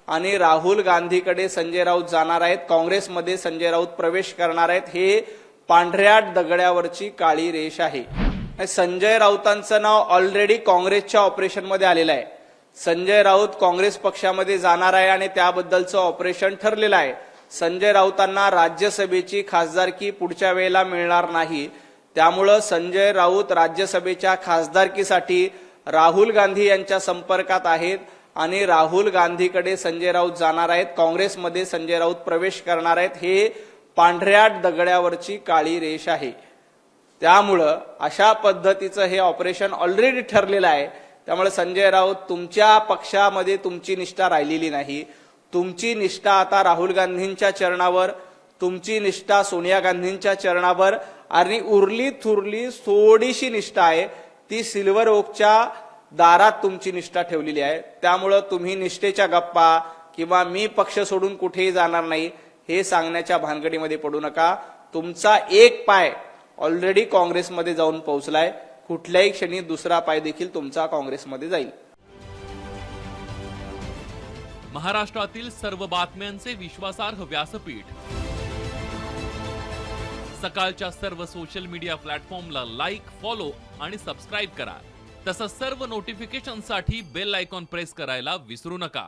आणि राहुल गांधीकडे संजय राऊत जाणार आहेत, काँग्रेसमध्ये संजय राऊत प्रवेश करणार आहेत, हे पांढऱ्या दगडावरची काळी रेष आहे। संजय राऊतांचं नाव ऑलरेडी काँग्रेसच्या ऑपरेशनमध्ये आलेलं आहे। संजय राऊत काँग्रेस पक्षामध्ये जाणार आहे आणि त्याबद्दलचं ऑपरेशन ठरलेलं आहे। संजय राऊतांना राज्यसभेची खासदारकी पुढच्या वेळेला मिळणार नाही, त्यामुळे संजय राऊत राज्यसभेच्या खासदारकीसाठी राहुल गांधी यांच्या संपर्कात आहेत आणि राहुल गांधीकडे संजय राऊत जाणार आहेत, काँग्रेसमध्ये संजय राऊत प्रवेश करणार आहेत, हे पांढऱ्या दगडावरची काळी रेष आहे। त्यामुळं अशा पद्धतीचं हे ऑपरेशन ऑलरेडी ठरलेलं आहे। त्यामुळे संजय राऊत, तुमच्या पक्षामध्ये तुमची निष्ठा राहिलेली नाही, तुमची निष्ठा आता राहुल गांधींच्या चरणावर, तुमची निष्ठा सोनिया गांधींच्या चरणावर आणि उरली थुरली थोडीशी निष्ठा आहे ती सिल्वर ओकच्या दारात तुमची निष्ठा ठेवलेली आहे। त्यामुळे तुम्ही निष्ठेच्या गप्पा किंवा मी पक्ष सोडून कुठेही जाणार नाही हे सांगण्याच्या भानगडीमध्ये पडू नका। तुमचा एक पाय ऑलरेडी काँग्रेसमध्ये जाऊन पोहोचलाय, कुठल्याही क्षणी दुसरा पाय देखील तुमचा काँग्रेसमध्ये जाईल। महाराष्ट्रातील सर्व बातम्यांचे विश्वासार्ह व्यासपीठ, सकाळच्या सर्व सोशल मीडिया प्लॅटफॉर्मला लाईक, फॉलो आणि सबस्क्राईब करा। तसंच सर्व नोटिफिकेशनसाठी बेल आयकॉन प्रेस करायला विसरू नका।